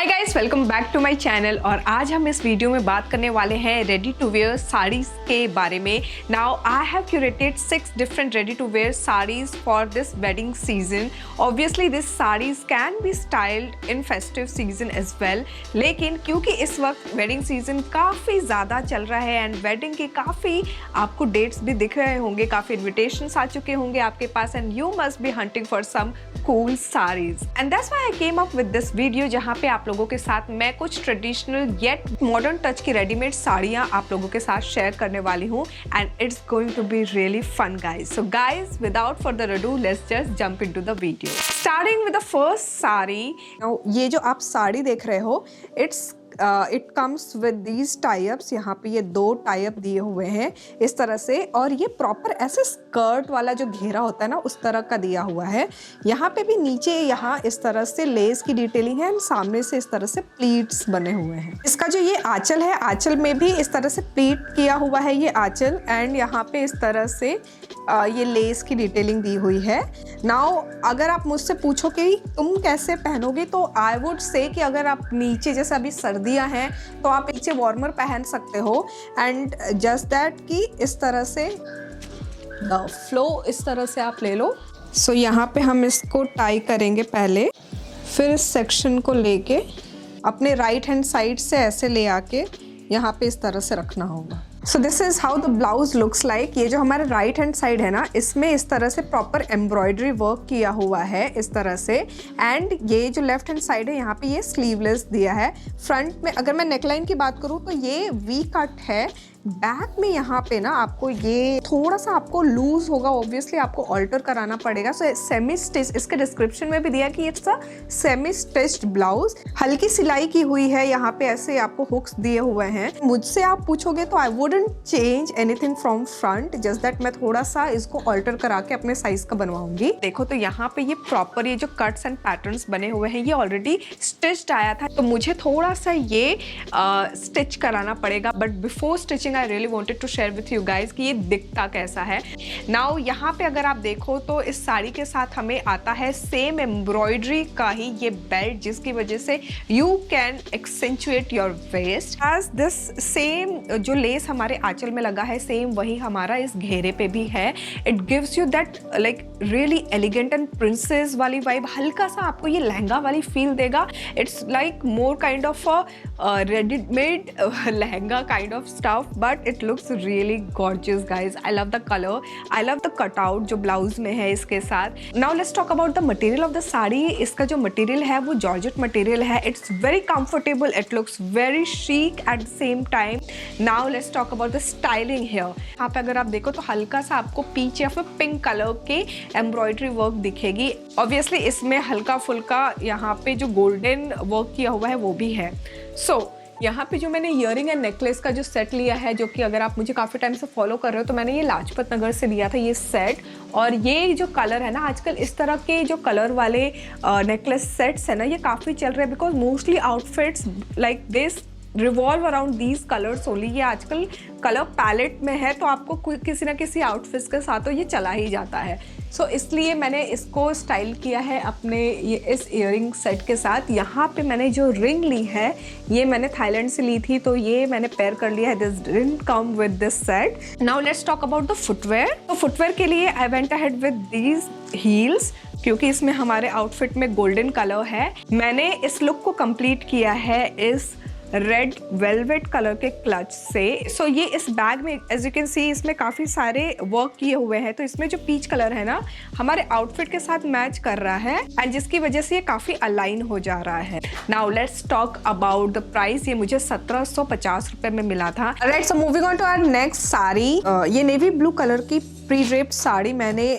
Hi guys, welcome back to my channel. और आज हम इस वीडियो में बात करने वाले हैं रेडी टू वेयर साड़ीज के बारे में। Now I have curated 6 different ready to wear saris for this wedding season. Obviously this saris can be styled in festive season as well, लेकिन क्योंकि इस वक्त वेडिंग सीजन काफ़ी ज़्यादा चल रहा है एंड वेडिंग के काफ़ी आपको डेट्स भी दिख रहे होंगे, काफ़ी इन्विटेशंस आ चुके होंगे आपके पास and you must be hunting for some cool saris. And that's why I came up with this video, जहाँ पे आप लोगों के साथ मैं कुछ ट्रेडिशनल येट मॉडर्न टच की रेडीमेड साड़ियाँ आप लोगों के साथ शेयर करने वाली हूँ and it's going to be really fun guys. So guys, without further ado, let's just jump into the video. Starting with the first sari. ये जो आप साड़ी देख रहे हो, it comes with these types. यहाँ पे ये 2 टाइप दिए हुए हैं इस तरह से, और ये प्रॉपर ऐसे स्कर्ट वाला जो घेरा होता है ना, उस तरह का दिया हुआ है। यहाँ पे भी नीचे यहाँ इस तरह से लेस की डिटेलिंग है एंड सामने से इस तरह से प्लीट्स बने हुए हैं। इसका जो ये आंचल है, आंचल में भी इस तरह से प्लीट किया हुआ है ये आंचल, एंड यहाँ पे इस तरह से ये लेस की डिटेलिंग दी हुई है। नाउ अगर आप मुझसे पूछो कि तुम कैसे पहनोगे, तो आई वुड से कि अगर आप नीचे, जैसे अभी सर्दियां हैं तो आप नीचे वार्मर पहन सकते हो एंड जस्ट दैट कि इस तरह से द फ्लो इस तरह से आप ले लो। सो यहाँ पे हम इसको टाई करेंगे पहले, फिर इस सेक्शन को लेके अपने राइट हैंड साइड से ऐसे ले आके यहाँ पे इस तरह से रखना होगा। सो this is how the blouse looks like. ये जो हमारा राइट हैंड साइड है ना, इसमें इस तरह से प्रॉपर एम्ब्रॉयडरी वर्क किया हुआ है इस तरह से, एंड ये जो लेफ्ट हैंड साइड है यहाँ पे ये स्लीवलेस दिया है। फ्रंट में अगर मैं नेकलाइन की बात करूँ तो ये वी कट है। बैक में यहाँ पे ना आपको ये थोड़ा सा आपको लूज होगा, ऑब्वियसली आपको ऑल्टर कराना पड़ेगा। सो सेमी स्टिच, इसके डिस्क्रिप्शन में भी दिया कि it's a semi stitched blouse. हल्की सिलाई की हुई है, यहाँ पे ऐसे आपको हुक्स दिए हुए हैं। मुझसे आप पूछोगे तो I wouldn't change anything from front, just that मैं थोड़ा सा इसको ऑल्टर करा के अपने साइज का बनवाऊंगी। देखो तो यहाँ पे ये प्रॉपर ये जो कट्स एंड पैटर्न्स बने हुए हैं, ये ऑलरेडी स्टिच्ड आया था, तो मुझे थोड़ा सा ये स्टिच कराना पड़ेगा। But before stitching I really wanted to share with you guys कि ये दिखता कैसा है। नाउ यहाँ पे अगर आप देखो तो इस साड़ी के साथ हमें आता है सेम एम्ब्रॉयडरी का ही ये बेल्ट, जिसकी वजह से you can accentuate your waist as this same जो लेस हमारे आंचल में लगा है, सेम वही हमारा इस घेरे पे भी है। It gives you that like really elegant and princess वाली वाइब, हल्का सा आपको ये लहंगा वाली फील देगा। It's like more kind of a ready-made lehenga kind of stuff, but it looks really gorgeous guys. I love the color, I love the cutout जो blouse में है इसके साथ। Now let's talk about the material of the sari. इसका जो material है वो georgette material है। It's very comfortable, it looks very chic at the same time. Now let's talk about the styling here. यहाँ पे अगर आप देखो तो हल्का सा आपको पीच या फिर पिंक कलर के एम्ब्रॉयडरी वर्क दिखेगी। ऑब्वियसली इसमें हल्का फुल्का यहाँ पे जो गोल्डन वर्क किया हुआ है वो भी है। यहाँ पे जो मैंने ईयरिंग एंड नेकलेस का जो सेट लिया है, जो कि अगर आप मुझे काफ़ी टाइम से फॉलो कर रहे हो तो मैंने ये लाजपत नगर से लिया था ये सेट। और ये जो कलर है ना, आजकल इस तरह के जो कलर वाले नेकलेस सेट्स है ना, ये काफ़ी चल रहे हैं, because mostly outfits like this revolve around these colours only. ये आजकल कलर पैलेट में है, तो आपको किसी ना किसी आउटफिट्स के साथ तो ये चला ही जाता है। सो इसलिए मैंने इसको स्टाइल किया है अपने ये इस ईयरिंग सेट के साथ। यहाँ पे मैंने जो रिंग ली है, ये मैंने थाईलैंड से ली थी, तो ये मैंने पेयर कर लिया है। This didn't come with this set. Now let's talk about the footwear. तो फुटवेयर के लिए I went ahead with these heels, क्योंकि इसमें हमारे आउटफिट में गोल्डन कलर है। मैंने इस लुक को कंप्लीट किया है इस रेड वेलवेट कलर के क्लच से। सो ये इस बैग में एज यू कैन सी इसमें काफ़ी सारे वर्क किए हुए हैं, तो इसमें जो पीच कलर है ना, हमारे आउटफिट के साथ मैच कर रहा है एंड जिसकी वजह से ये काफ़ी अलाइन हो जा रहा है। Now let's talk about the price. ये मुझे 1750 रुपये में मिला था। Right, so moving on to our next sari. ये नेवी ब्लू कलर की प्री ड्रेप्ड साड़ी मैंने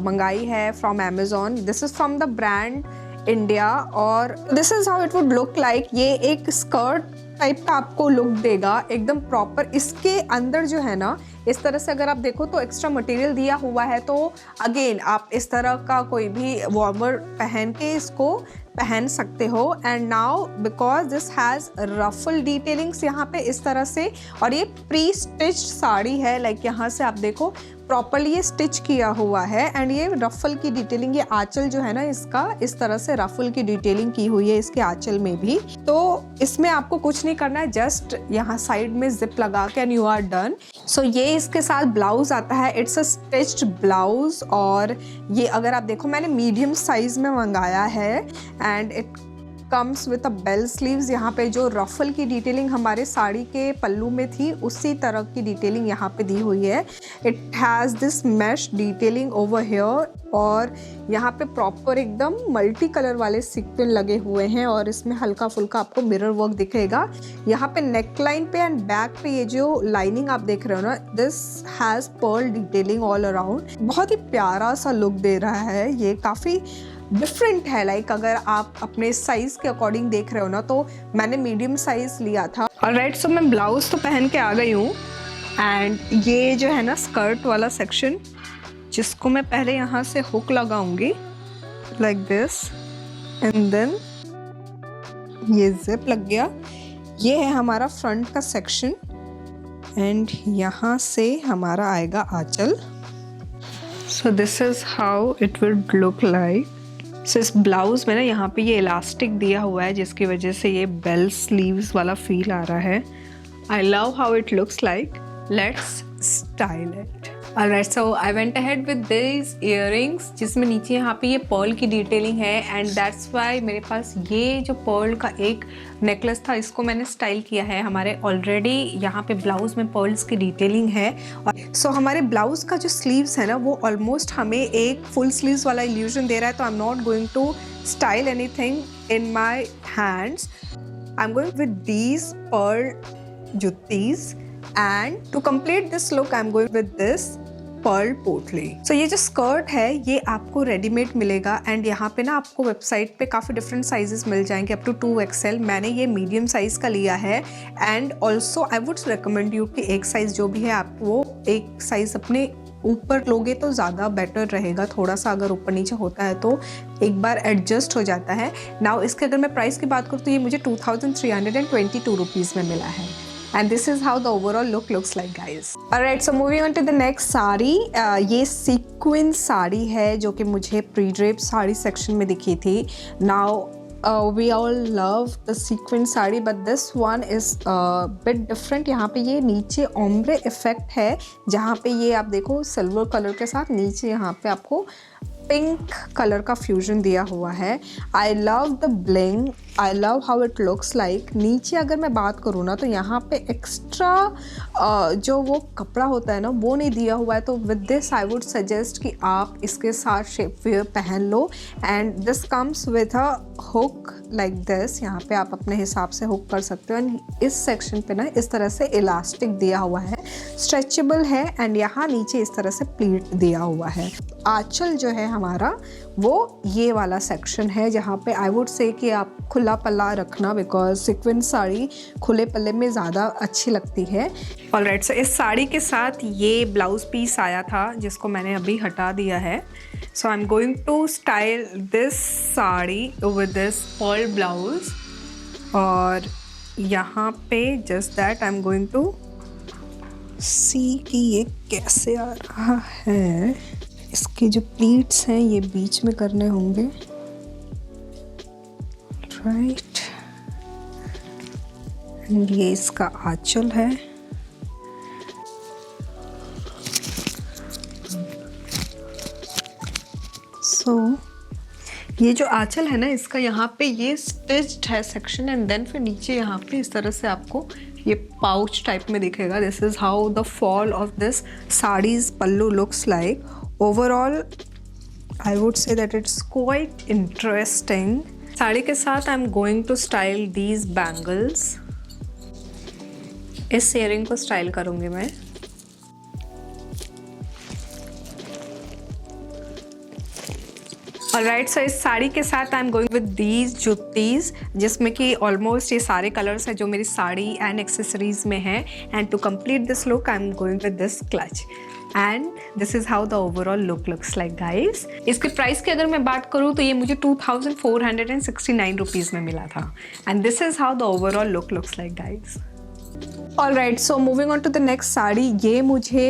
मंगाई है from Amazon. This is from the brand India, और this is how it would look like. ये एक स्कर्ट टाइप का आपको लुक देगा, एकदम प्रॉपर। इसके अंदर जो है ना, इस तरह से अगर आप देखो तो एक्स्ट्रा मटेरियल दिया हुआ है, तो अगेन आप इस तरह का कोई भी वार्मर पहन के इसको पहन सकते हो। And now because this has ruffle detailings यहाँ पे इस तरह से, और ये प्री स्टिच्ड साड़ी है। लाइक यहाँ से आप देखो प्रॉपरली ये स्टिच किया हुआ है एंड ये रफल की डिटेलिंग, ये आंचल जो है ना इसका इस तरह से रफल की डिटेलिंग की हुई है इसके आंचल में भी। तो इसमें आपको कुछ नहीं करना है, जस्ट यहाँ साइड में जिप लगा के एंड यू आर डन। सो ये इसके साथ ब्लाउज आता है, इट्स अ स्टिच्ड ब्लाउज। और ये अगर आप देखो मैंने मीडियम साइज में मंगाया है and it comes with a bell sleeves. यहाँ पे जो रफल की डिटेलिंग हमारे साड़ी के पल्लू में थी उसी तरह की डिटेलिंग यहाँ पे दी हुई है। It has this mesh detailing over here और यहाँ पे प्रॉपर एकदम मल्टी कलर वाले सीक्वेंस लगे हुए हैं और इसमें हल्का फुल्का आपको मिरर वर्क दिखेगा। यहाँ पे नेक लाइन पे एंड बैक पे ये जो लाइनिंग आप देख रहे हो ना, this has pearl detailing all around. बहुत ही प्यारा सा लुक दे रहा है, ये काफ़ी डिफरेंट है। लाइक अगर आप अपने साइज के अकॉर्डिंग देख रहे हो ना, तो मैंने मीडियम साइज लिया था। ऑलराइट, सो मैं ब्लाउज तो पहन के आ गई हूँ एंड ये जो है ना स्कर्ट वाला सेक्शन, जिसको मैं पहले यहाँ से हुक लगाऊंगी लाइक दिस एंड देन ये जिप लग गया। ये है हमारा फ्रंट का सेक्शन एंड यहाँ से हमारा आएगा आंचल। So this is how it will look like. So इस ब्लाउज में ना यहाँ पे ये इलास्टिक दिया हुआ है जिसकी वजह से ये बेल स्लीव्स वाला फील आ रहा है। I love how it looks like. Let's style it. Alright, so I went ahead with this earrings जिसमें नीचे यहाँ पे ये पर्ल की डिटेलिंग है एंड दैट्स वाई मेरे पास ये जो पर्ल का एक नेकलेस था इसको मैंने स्टाइल किया है। हमारे ऑलरेडी यहाँ पे ब्लाउज में पर्ल्स की डिटेलिंग है। और सो हमारे ब्लाउज का जो स्लीव्स है ना वो ऑलमोस्ट हमें एक फुल स्लीव्स वाला इल्यूजन दे रहा है। तो I am not going to style anything in my hands. I am going with these pearl juttis and to complete this look I'm going with this pearl potli. So ये जो skirt है ये आपको रेडीमेड मिलेगा एंड यहाँ पे ना आपको वेबसाइट पे काफ़ी डिफरेंट साइजेस मिल जाएंगे अप टू 2XL। मैंने ये मीडियम साइज़ का लिया है and also I would recommend you कि एक साइज़ जो भी है आप वो एक साइज़ अपने ऊपर लोगे तो ज़्यादा बेटर रहेगा। थोड़ा सा अगर ऊपर नीचे होता है तो एक बार एडजस्ट हो जाता है। नाउ इसके अगर मैं प्राइस की बात करूँ तो ये मुझे 2322 रुपीज़ में मिला है। And this is how the overall look looks like, guys. Alright, so moving on to the next sari. ये sequin साड़ी है जो कि मुझे pre-drape साड़ी सेक्शन में दिखी थी। Now we all love the sequin sari but this one is bit different। यहाँ पे ये नीचे ombre effect है जहाँ पे ये आप देखो सिल्वर कलर के साथ नीचे यहाँ पे आपको पिंक कलर का फ्यूजन दिया हुआ है। I love the bling, I love how it looks like. नीचे अगर मैं बात करूँ ना तो यहाँ पे एक्स्ट्रा जो वो कपड़ा होता है ना वो नहीं दिया हुआ है। तो with this I would suggest कि आप इसके साथ शेप वेयर पहन लो and this comes with a hook like this. यहाँ पे आप अपने हिसाब से हुक कर सकते हो एंड इस सेक्शन पे ना इस तरह से इलास्टिक दिया हुआ है, स्ट्रेचेबल है एंड यहाँ नीचे इस तरह से प्लीट दिया हुआ है। आंचल जो है हमारा वो ये वाला सेक्शन है जहाँ पे आई वुड से कि आप खुला पल्ला रखना बिकॉज सीक्वेंस साड़ी खुले पल्ले में ज़्यादा अच्छी लगती है। ऑलराइट, सो इस साड़ी के साथ ये ब्लाउज पीस आया था जिसको मैंने अभी हटा दिया है। So I am going to style this sari with this pearl blouse और यहाँ पे just that I am going to see कि ये कैसे आ रहा है। इसके जो प्लीट्स हैं ये बीच में करने होंगे, राइट। एंड ये इसका आंचल है। सो ये जो आंचल है ना इसका यहाँ पे ये स्टिच्ड है सेक्शन एंड देन फिर नीचे यहाँ पे इस तरह से आपको ये पाउच टाइप में दिखेगा। This is how the fall of this saris pallu looks like. Overall, I would say that it's quite interesting. Sari के साथ I'm going to style these bangles. इस earring को स्टाइल करूँगी मैं। Alright, so इस साड़ी के साथ I'm going with these juttis जिसमें कि almost ये सारे कलर्स हैं जो मेरी साड़ी एंड एक्सेसरीज में हैं। And to complete this look, I'm going with this clutch. And this is how the overall look looks like, guys. इसके प्राइस की अगर मैं बात करूँ तो ये मुझे 2469 रुपीज़ में मिला था। And this is how the overall look looks like, guys. Alright, so moving on to the next sari. ये मुझे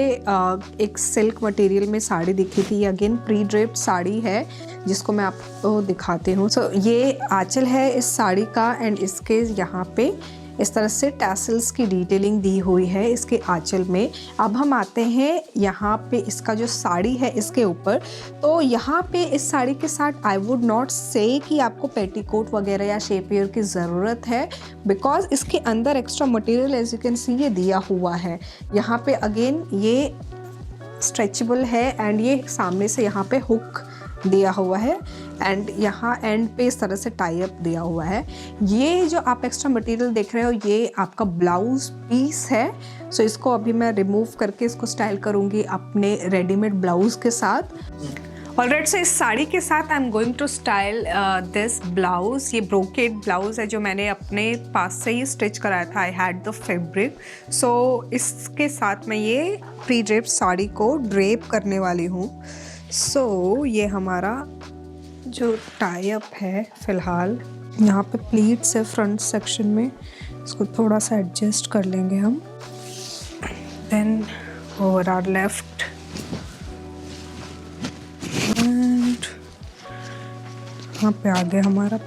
एक सिल्क मटेरियल में साड़ी दिखी थी। अगेन प्री ड्रेप्ड साड़ी है जिसको मैं आपको दिखाती हूँ। सो ये आंचल है इस साड़ी का एंड इसके यहाँ पे इस तरह से टैसल्स की डिटेलिंग दी हुई है इसके आंचल में। अब हम आते हैं यहाँ पे इसका जो साड़ी है इसके ऊपर। तो यहाँ पे इस साड़ी के साथ आई वुड नॉट से कि आपको पेटीकोट वगैरह या शेपियर की ज़रूरत है, बिकॉज इसके अंदर extra material as you can see ये दिया हुआ है। यहाँ पे अगेन ये स्ट्रेचेबल है एंड ये सामने से यहाँ पे हुक दिया हुआ है एंड यहाँ एंड पे इस तरह से टाई अप दिया हुआ है। ये जो आप एक्स्ट्रा मटेरियल देख रहे हो ये आपका ब्लाउज पीस है। सो इसको अभी मैं रिमूव करके इसको स्टाइल करूँगी अपने रेडीमेड ब्लाउज के साथ। ऑलराइट, सो इस साड़ी के साथ I am going to style this blouse. ये ब्रोकेड ब्लाउज है जो मैंने अपने पास से ही स्टिच कराया था। I had the fabric. So इसके साथ मैं ये प्री ड्रेप साड़ी को ड्रेप करने वाली हूँ। सो ये हमारा जो टाई अप है फ़िलहाल यहाँ पे प्लीट्स है फ्रंट सेक्शन में, इसको थोड़ा सा एडजस्ट कर लेंगे हम। Then over our left and यहाँ पे आ गया हमारा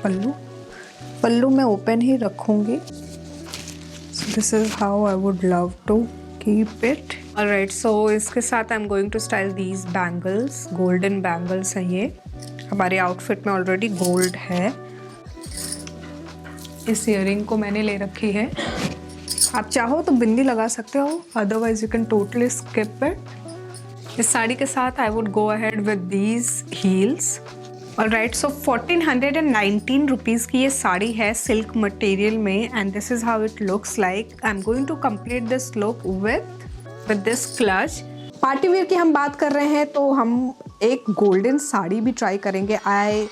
पल्लू मैं ओपन ही रखूँगी। So this is how I would love to keep it. Alright, so इसके साथ I am going to style these bangles. Golden bangles हैं ये। हमारे आउटफिट में ऑलरेडी गोल्ड है। इस ईयरिंग को मैंने ले रखी है। आप चाहो तो बिंदी लगा सकते हो, otherwise you can totally skip it. इस साड़ी के साथ I would go ahead with these heels. Alright, so 1419 rupees की ये साड़ी है सिल्क मटेरियल में and this is how it looks like. I am going to complete this look with this clutch. Party wear की हम बात कर रहे हैं तो हम एक गोल्डन साड़ी भी ट्राई करेंगे। I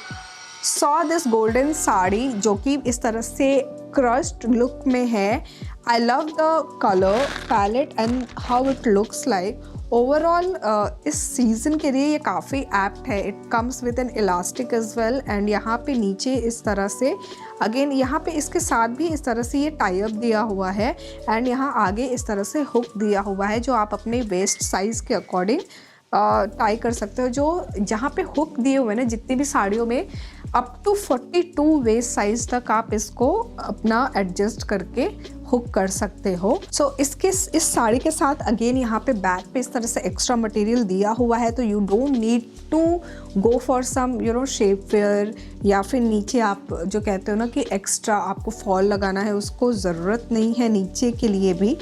saw this golden sari जो कि इस तरह से क्रश्ड लुक में है। I love the colour palette and how it looks like. Overall इस सीज़न के लिए ये काफ़ी एप्ट है। It comes with an elastic as well and यहाँ पे नीचे इस तरह से अगेन यहाँ पे इसके साथ भी इस तरह से ये टाई अप दिया हुआ है एंड यहाँ आगे इस तरह से हुक दिया हुआ है जो आप अपने वेस्ट साइज़ के अकॉर्डिंग टाई कर सकते हो। जो जहाँ पे हुक दिए हुए ना जितनी भी साड़ियों में अप टू 42 वेस्ट साइज तक आप इसको अपना एडजस्ट करके हुक कर सकते हो। सो इस साड़ी के साथ अगेन यहाँ पे बैक पे इस तरह से एक्स्ट्रा मटेरियल दिया हुआ है तो you don't need to go for some shapewear या फिर नीचे आप जो कहते हो ना कि एक्स्ट्रा आपको फॉल लगाना है, उसको ज़रूरत नहीं है नीचे के लिए भी।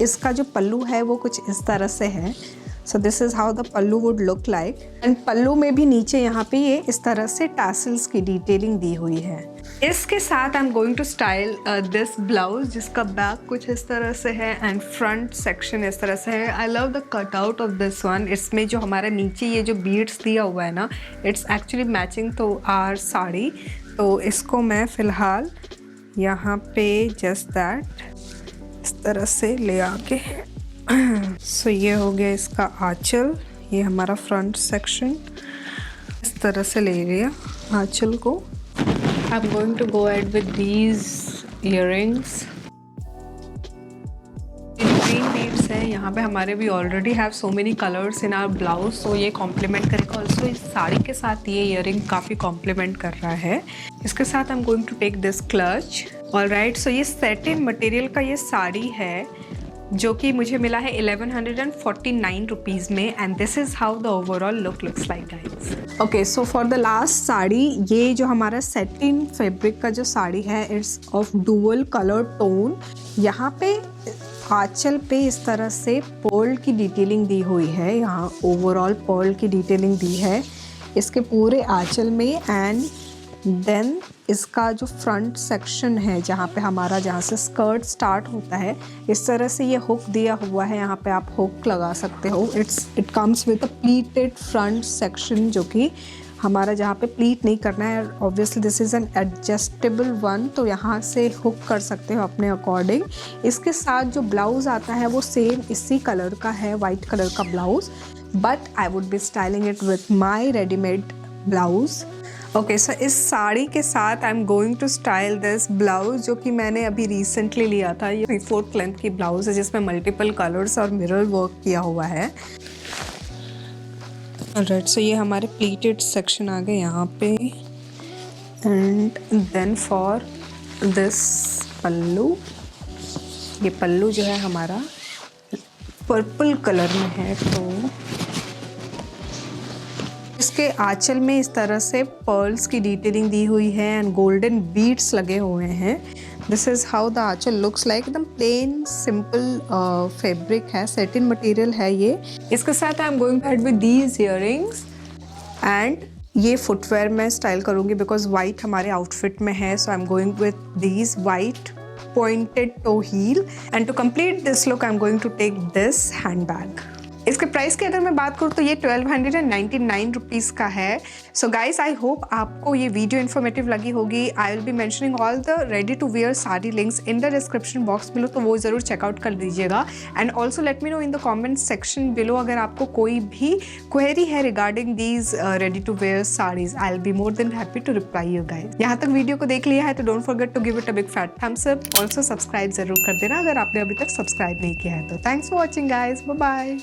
इसका जो पल्लू है वो कुछ इस तरह से है। So this is how the pallu would look like and pallu में भी नीचे यहाँ पे ये इस तरह से टैसल्स की डिटेलिंग दी हुई है। इसके साथ I am going to style this blouse जिसका बैक कुछ इस तरह से है एंड फ्रंट सेक्शन इस तरह से है। I love the cut out of this one. इसमें जो हमारा नीचे ये जो बीड्स दिया हुआ है ना, it's actually matching to our sari. तो इसको मैं फ़िलहाल यहाँ पे जस्ट दैट इस तरह से ले आके सो ये हो गया इसका आंचल। ये हमारा फ्रंट सेक्शन इस तरह से ले लिया आंचल को। I am going to go ahead with these earrings. Green beads हैं यहाँ पे हमारे भी already have so many colours in our blouse, so ये कॉम्प्लीमेंट करेगा। ऑल्सो इस साड़ी के साथ ये इयररिंग काफ़ी कॉम्प्लीमेंट कर रहा है। इसके साथ I am going to take this clutch. Alright, so ये सैटिन मटेरियल का ये साड़ी है जो कि मुझे मिला है 1149 रुपीज़ में and this is how the overall looks like guys. Okay, so for the last sari, ये जो हमारा सैटिन फैब्रिक का जो साड़ी है it's of dual colour tone. यहाँ पे आंचल पे इस तरह से पर्ल की डिटेलिंग दी हुई है। यहाँ ओवरऑल पर्ल की डिटेलिंग दी है इसके पूरे आंचल में एंड देन इसका जो फ्रंट सेक्शन है जहाँ से स्कर्ट स्टार्ट होता है इस तरह से ये हुक दिया हुआ है। यहाँ पे आप हुक लगा सकते हो। It comes with a pleated front section जो कि हमारा जहाँ पे प्लीट नहीं करना है। Obviously this is an adjustable one, तो यहाँ से हुक कर सकते हो अपने अकॉर्डिंग। इसके साथ जो ब्लाउज़ आता है वो सेम इसी कलर का है, वाइट कलर का blouse, but I would be styling it with my readymade blouse. Okay so इस साड़ी के साथ I am going to style this blouse, जो कि मैंने अभी रिसेंटली लिया था। ये 3/4 लेंथ की ब्लाउज है जिसमें मल्टीपल कलर्स और मिरर वर्क किया हुआ है। राइट, सो ये हमारे प्लीटेड सेक्शन आ गए यहाँ पे। एंड देन फॉर दिस पल्लू, ये पल्लू जो है हमारा पर्पल कलर में है। तो इसके आंचल में इस तरह से पर्ल्स की डिटेलिंग दी हुई है एंड गोल्डन बीड्स लगे हुए हैं। दिस इज़ हाउ द आंचल लुक्स लाइक। एकदम प्लेन सिंपल फैब्रिक है, सेटिन मटेरियल है ये। इसके साथ I am going head with these earrings and ये फुटवेयर मैं स्टाइल करूँगी बिकॉज वाइट हमारे आउटफिट में है। So I am going with these white pointed toe heel and to complete this look I'm going to take this handbag। इसके price की अगर मैं बात करूँ तो ये 1299 रुपीज़ का है। सो गाइस आई होप आपको ये वीडियो इन्फॉर्मेटिव लगी होगी। I will be mentioning all the ready to wear sari links in the description box below, तो वो ज़रूर चेकआउट कर दीजिएगा। And also let me know in the comment section below अगर आपको कोई भी क्वेरी है regarding these ready to wear saris. I will be more than happy to reply you guys. यहाँ तक वीडियो को देख लिया है तो don't forget to give it a big fat Thums up. Also subscribe जरूर कर देना अगर आपने अभी तक सब्सक्राइब नहीं किया है तो। Thanks for watching guys, bye bye.